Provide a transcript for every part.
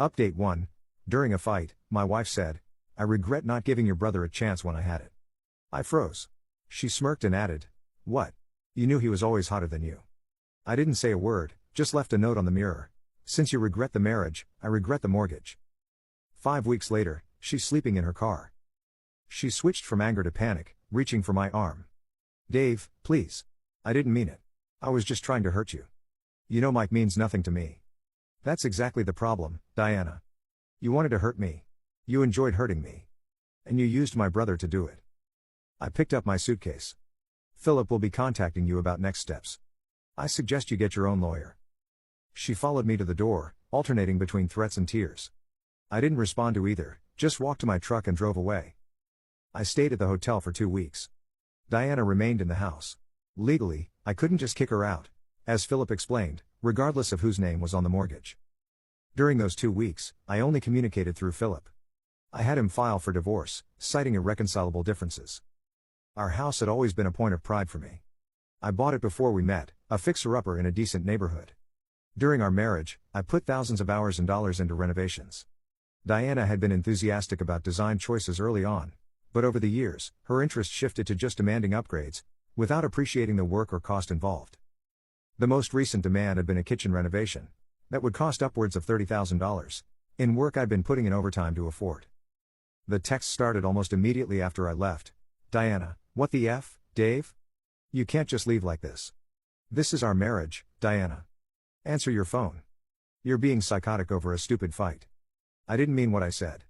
Update 1. During a fight, my wife said, "I regret not giving your brother a chance when I had it." I froze. She smirked and added, "What? You knew he was always hotter than you." I didn't say a word, just left a note on the mirror. "Since you regret the marriage, I regret the mortgage." 5 weeks later, she's sleeping in her car. She switched from anger to panic, reaching for my arm. "Dave, please. I didn't mean it. I was just trying to hurt you. You know Mike means nothing to me." "That's exactly the problem, Diana. You wanted to hurt me. You enjoyed hurting me. And you used my brother to do it." I picked up my suitcase. "Philip will be contacting you about next steps. I suggest you get your own lawyer." She followed me to the door, alternating between threats and tears. I didn't respond to either, just walked to my truck and drove away. I stayed at the hotel for 2 weeks. Diana remained in the house. Legally, I couldn't just kick her out, as Philip explained, regardless of whose name was on the mortgage. During those 2 weeks, I only communicated through Philip. I had him file for divorce, citing irreconcilable differences. Our house had always been a point of pride for me. I bought it before we met, a fixer-upper in a decent neighborhood. During our marriage, I put thousands of hours and dollars into renovations. Diana had been enthusiastic about design choices early on, but over the years, her interest shifted to just demanding upgrades, without appreciating the work or cost involved. The most recent demand had been a kitchen renovation that would cost upwards of $30,000, in work I'd been putting in overtime to afford. The text started almost immediately after I left. "Diana, what the F, Dave? You can't just leave like this. This is our marriage, Diana. Answer your phone. You're being psychotic over a stupid fight." I didn't mean what I said.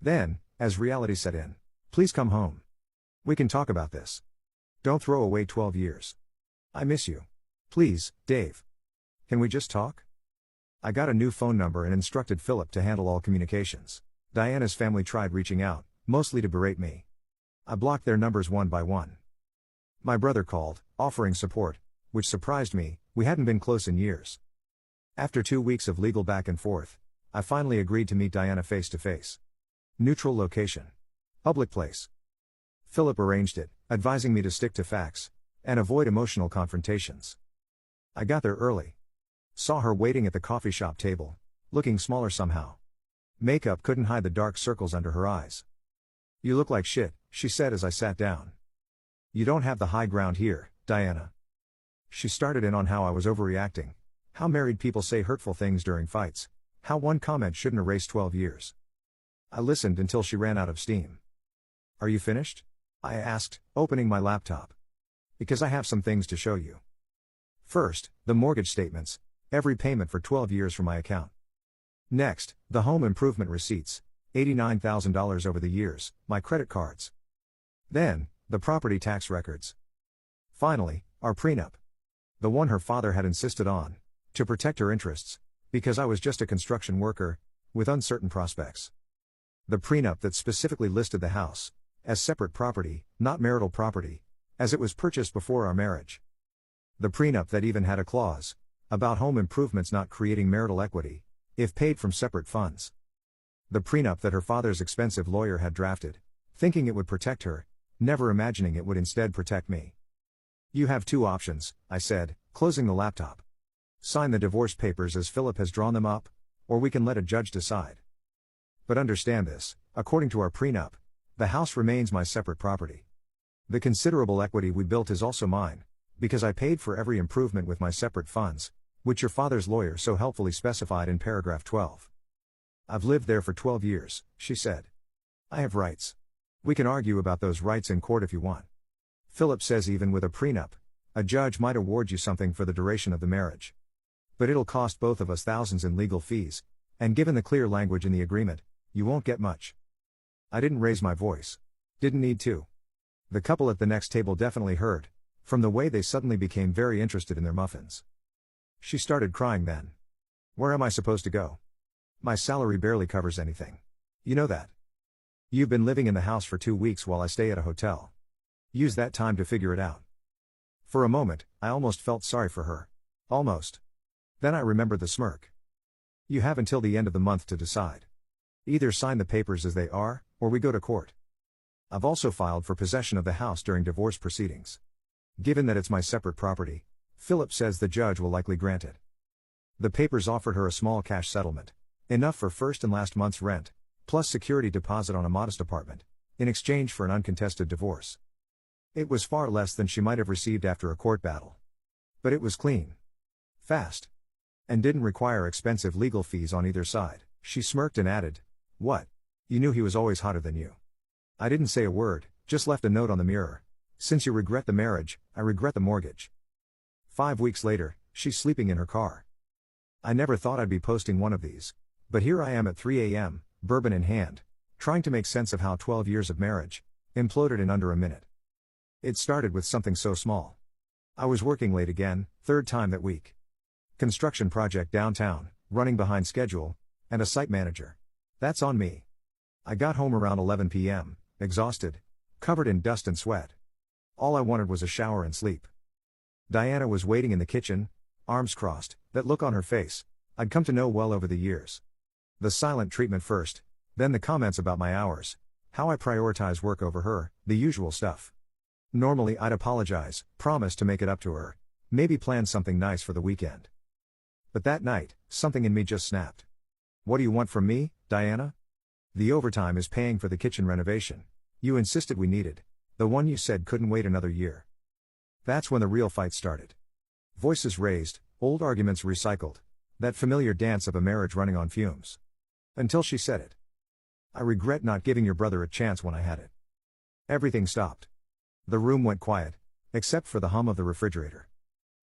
Then, as reality set in, "Please come home. We can talk about this. Don't throw away 12 years. I miss you. Please, Dave. Can we just talk?" I got a new phone number and instructed Philip to handle all communications. Diana's family tried reaching out, mostly to berate me. I blocked their numbers one by one. My brother called, offering support, which surprised me. We hadn't been close in years. After 2 weeks of legal back and forth, I finally agreed to meet Diana face to face. Neutral location. Public place. Philip arranged it, advising me to stick to facts and avoid emotional confrontations. I got there early. Saw her waiting at the coffee shop table, looking smaller somehow. Makeup couldn't hide the dark circles under her eyes. "You look like shit," she said as I sat down. "You don't have the high ground here, Diana." She started in on how I was overreacting, how married people say hurtful things during fights, how one comment shouldn't erase 12 years. I listened until she ran out of steam. "Are you finished?" I asked, opening my laptop. "Because I have some things to show you. First, the mortgage statements, every payment for 12 years from my account. Next, the home improvement receipts, $89,000 over the years, my credit cards. Then, the property tax records. Finally, our prenup. The one her father had insisted on, to protect her interests, because I was just a construction worker, with uncertain prospects. The prenup that specifically listed the house as separate property, not marital property, as it was purchased before our marriage. The prenup that even had a clause about home improvements not creating marital equity, if paid from separate funds. The prenup that her father's expensive lawyer had drafted, thinking it would protect her, never imagining it would instead protect me. "You have 2 options," I said, closing the laptop. "Sign the divorce papers as Philip has drawn them up, or we can let a judge decide. But understand this, according to our prenup, the house remains my separate property. The considerable equity we built is also mine, because I paid for every improvement with my separate funds, which your father's lawyer so helpfully specified in paragraph 12. I've lived there for 12 years, she said. I have rights. We can argue about those rights in court if you want. Philip says even with a prenup, a judge might award you something for the duration of the marriage. But it'll cost both of us thousands in legal fees, and given the clear language in the agreement, you won't get much." I didn't raise my voice. Didn't need to. The couple at the next table definitely heard, from the way they suddenly became very interested in their muffins. She started crying then. "Where am I supposed to go? My salary barely covers anything. You know that. You've been living in the house for 2 weeks while I stay at a hotel. Use that time to figure it out." For a moment, I almost felt sorry for her. Almost. Then I remembered the smirk. "You have until the end of the month to decide. Either sign the papers as they are, or we go to court. I've also filed for possession of the house during divorce proceedings. Given that it's my separate property, Philip says the judge will likely grant it." The papers offered her a small cash settlement, Enough for first and last month's rent, plus security deposit on a modest apartment, in exchange for an uncontested divorce. It was far less than she might have received after a court battle. But it was clean. Fast. And didn't require expensive legal fees on either side. She smirked and added, "What? You knew he was always hotter than you." I didn't say a word, just left a note on the mirror. "Since you regret the marriage, I regret the mortgage." 5 weeks later, she's sleeping in her car. I never thought I'd be posting one of these. But here I am at 3 a.m., bourbon in hand, trying to make sense of how 12 years of marriage imploded in under a minute. It started with something so small. I was working late again, third time that week. Construction project downtown, running behind schedule, and a site manager. That's on me. I got home around 11 p.m., exhausted, covered in dust and sweat. All I wanted was a shower and sleep. Diana was waiting in the kitchen, arms crossed, that look on her face I'd come to know well over the years. The silent treatment first, then the comments about my hours, how I prioritize work over her, the usual stuff. Normally I'd apologize, promise to make it up to her, maybe plan something nice for the weekend. But that night, something in me just snapped. "What do you want from me, Diana?" "The overtime is paying for the kitchen renovation you insisted we needed, the one you said couldn't wait another year." That's when the real fight started. Voices raised, old arguments recycled, that familiar dance of a marriage running on fumes. Until she said it. "I regret not giving your brother a chance when I had it." Everything stopped. The room went quiet, except for the hum of the refrigerator.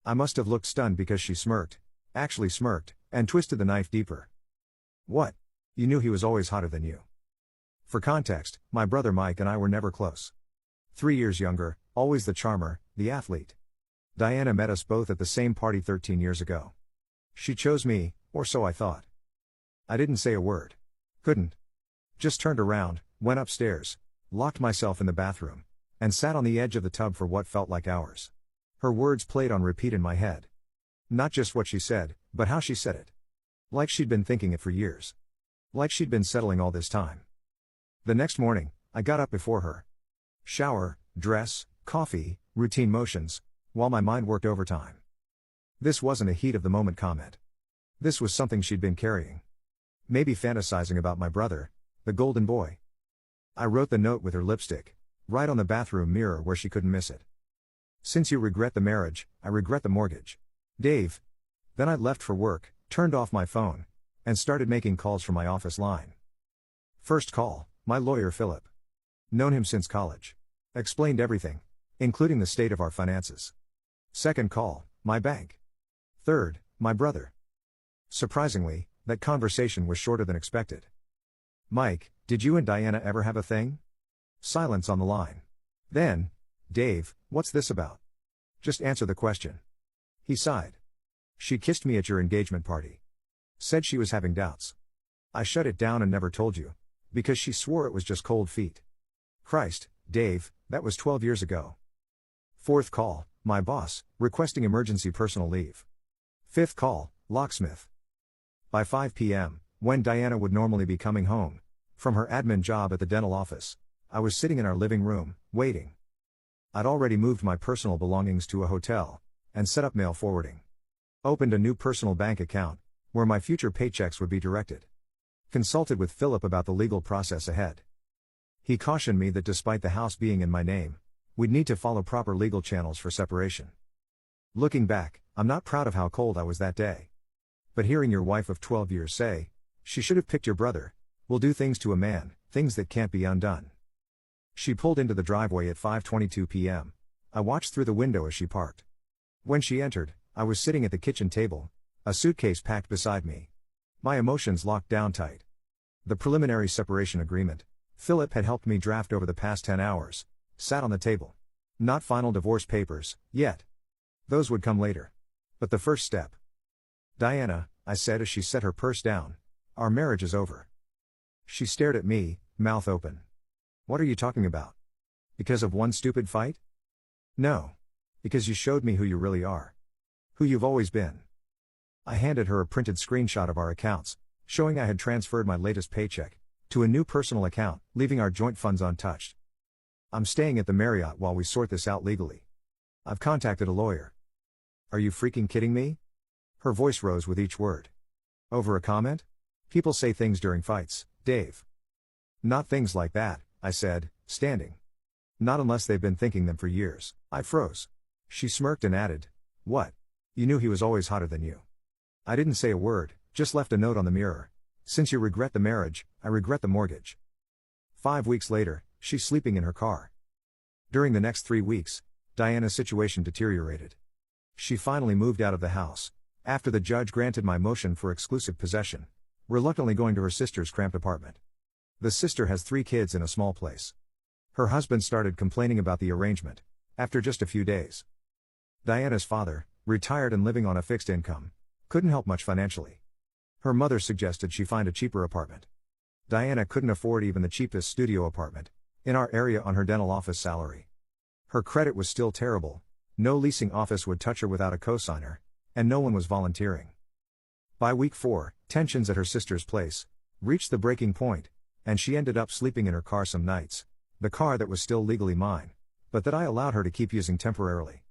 I must have looked stunned because she smirked, actually smirked, and twisted the knife deeper. "What? You knew he was always hotter than you." For context, my brother Mike and I were never close. 3 years younger, always the charmer, the athlete. Diana met us both at the same party 13 years ago. She chose me, or so I thought. I didn't say a word. Couldn't. Just turned around, went upstairs, locked myself in the bathroom, and sat on the edge of the tub for what felt like hours. Her words played on repeat in my head. Not just what she said, but how she said it. Like she'd been thinking it for years. Like she'd been settling all this time. The next morning, I got up before her. Shower, dress, coffee, routine motions, while my mind worked overtime. This wasn't a heat of the moment comment. This was something she'd been carrying. Maybe fantasizing about my brother, the golden boy. I wrote the note with her lipstick, right on the bathroom mirror where she couldn't miss it. "Since you regret the marriage, I regret the mortgage. Dave." Then I left for work, turned off my phone, and started making calls from my office line. First call, my lawyer Philip. Known him since college. Explained everything, including the state of our finances. Second call, my bank. Third, my brother. Surprisingly, that conversation was shorter than expected. "Mike, did you and Diana ever have a thing?" Silence on the line. Then, "Dave, what's this about? Just answer the question." He sighed. "She kissed me at your engagement party. Said she was having doubts. I shut it down and never told you, because she swore it was just cold feet." Christ, Dave, that was 12 years ago. Fourth call, my boss, requesting emergency personal leave. Fifth call, locksmith. By 5 p.m., when Diana would normally be coming home from her admin job at the dental office, I was sitting in our living room, waiting. I'd already moved my personal belongings to a hotel, and set up mail forwarding. Opened a new personal bank account, where my future paychecks would be directed. Consulted with Philip about the legal process ahead. He cautioned me that despite the house being in my name, we'd need to follow proper legal channels for separation. Looking back, I'm not proud of how cold I was that day. But hearing your wife of 12 years say, "She should have picked your brother," will do things to a man, things that can't be undone. She pulled into the driveway at 5:22 p.m. I watched through the window as she parked. When she entered, I was sitting at the kitchen table, a suitcase packed beside me. My emotions locked down tight. The preliminary separation agreement Philip had helped me draft over the past 10 hours, sat on the table. Not final divorce papers, yet. Those would come later. But the first step. "Diana," I said as she set her purse down, "our marriage is over." She stared at me, mouth open. "What are you talking about? Because of one stupid fight?" "No. Because you showed me who you really are. Who you've always been." I handed her a printed screenshot of our accounts, showing I had transferred my latest paycheck to a new personal account, leaving our joint funds untouched. "I'm staying at the Marriott while we sort this out legally. I've contacted a lawyer." "Are you freaking kidding me?" Her voice rose with each word. "Over a comment? People say things during fights, Dave. Not things like that, I said, standing. Not unless they've been thinking them for years. I froze. She smirked and added, "What? You knew he was always hotter than you." I didn't say a word, just left a note on the mirror. "Since you regret the marriage, I regret the mortgage." 5 weeks later, she's sleeping in her car. During the next 3 weeks, Diana's situation deteriorated. She finally moved out of the house, after the judge granted my motion for exclusive possession, reluctantly going to her sister's cramped apartment. The sister has 3 kids in a small place. Her husband started complaining about the arrangement, after just a few days. Diana's father, retired and living on a fixed income, couldn't help much financially. Her mother suggested she find a cheaper apartment. Diana couldn't afford even the cheapest studio apartment in our area on her dental office salary. Her credit was still terrible, no leasing office would touch her without a cosigner, and no one was volunteering. By week 4, tensions at her sister's place reached the breaking point, and she ended up sleeping in her car some nights, the car that was still legally mine, but that I allowed her to keep using temporarily.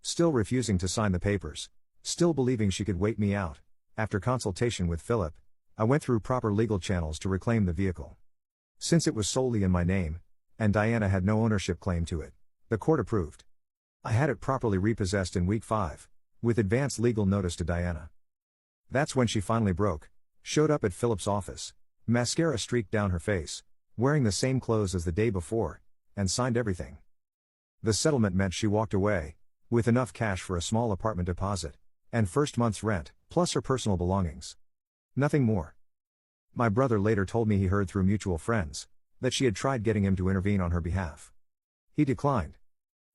Still refusing to sign the papers, still believing she could wait me out, after consultation with Philip, I went through proper legal channels to reclaim the vehicle. Since it was solely in my name, and Diana had no ownership claim to it, the court approved. I had it properly repossessed in week 5, with advance legal notice to Diana. That's when she finally broke, showed up at Philip's office, mascara streaked down her face, wearing the same clothes as the day before, and signed everything. The settlement meant she walked away, with enough cash for a small apartment deposit, and first month's rent, plus her personal belongings. Nothing more. My brother later told me he heard through mutual friends that she had tried getting him to intervene on her behalf. He declined.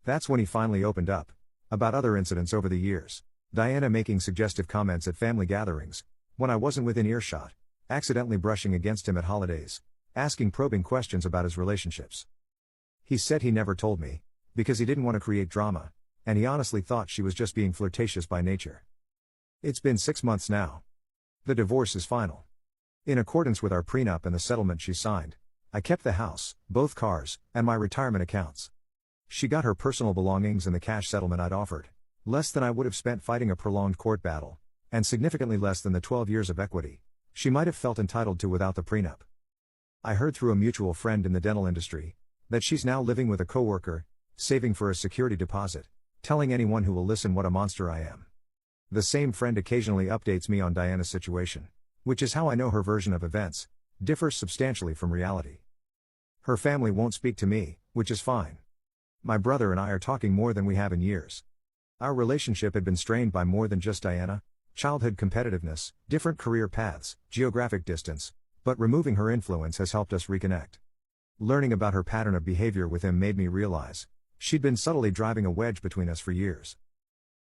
That's when he finally opened up about other incidents over the years, Diana making suggestive comments at family gatherings, when I wasn't within earshot, accidentally brushing against him at holidays, asking probing questions about his relationships. He said he never told me, because he didn't want to create drama, and he honestly thought she was just being flirtatious by nature. It's been 6 months now. The divorce is final. In accordance with our prenup and the settlement she signed, I kept the house, both cars, and my retirement accounts. She got her personal belongings and the cash settlement I'd offered, less than I would have spent fighting a prolonged court battle, and significantly less than the 12 years of equity she might have felt entitled to without the prenup. I heard through a mutual friend in the dental industry that she's now living with a coworker, saving for a security deposit, telling anyone who will listen what a monster I am. The same friend occasionally updates me on Diana's situation, which is how I know her version of events differs substantially from reality. Her family won't speak to me, which is fine. My brother and I are talking more than we have in years. Our relationship had been strained by more than just Diana, childhood competitiveness, different career paths, geographic distance, but removing her influence has helped us reconnect. Learning about her pattern of behavior with him made me realize she'd been subtly driving a wedge between us for years.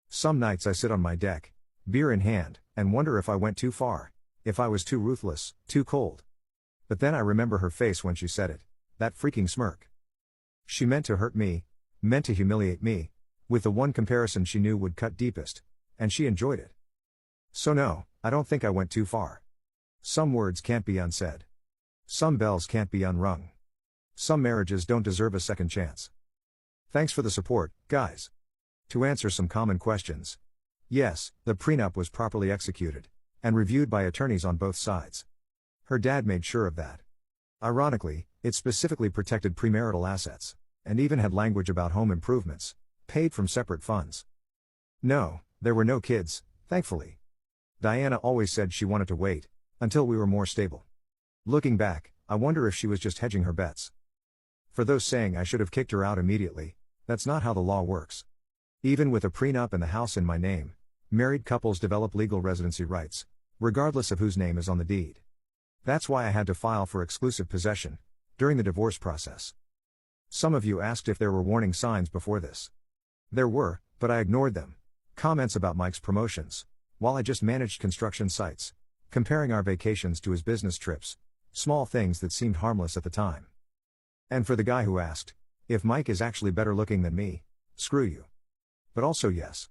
Some nights I sit on my deck, beer in hand, and wonder if I went too far, if I was too ruthless, too cold. But then I remember her face when she said it, that freaking smirk. She meant to hurt me, meant to humiliate me, with the one comparison she knew would cut deepest, and she enjoyed it. So no, I don't think I went too far. Some words can't be unsaid. Some bells can't be unrung. Some marriages don't deserve a second chance. Thanks for the support, guys. To answer some common questions. Yes, the prenup was properly executed, and reviewed by attorneys on both sides. Her dad made sure of that. Ironically, it specifically protected premarital assets, and even had language about home improvements, paid from separate funds. No, there were no kids, thankfully. Diana always said she wanted to wait until we were more stable. Looking back, I wonder if she was just hedging her bets. For those saying I should have kicked her out immediately, that's not how the law works. Even with a prenup and the house in my name, married couples develop legal residency rights, regardless of whose name is on the deed. That's why I had to file for exclusive possession during the divorce process. Some of you asked if there were warning signs before this. There were, but I ignored them. Comments about Mike's promotions, while I just managed construction sites, comparing our vacations to his business trips, small things that seemed harmless at the time. And for the guy who asked if Mike is actually better looking than me, screw you. But also yes.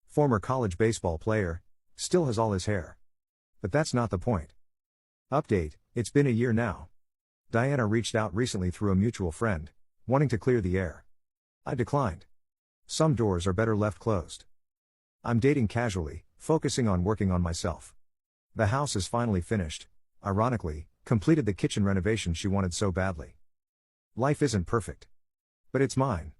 Former college baseball player, still has all his hair. But that's not the point. Update, it's been a year now. Diana reached out recently through a mutual friend, wanting to clear the air. I declined. Some doors are better left closed. I'm dating casually, focusing on working on myself. The house is finally finished, ironically, completed the kitchen renovation she wanted so badly. Life isn't perfect. But it's mine.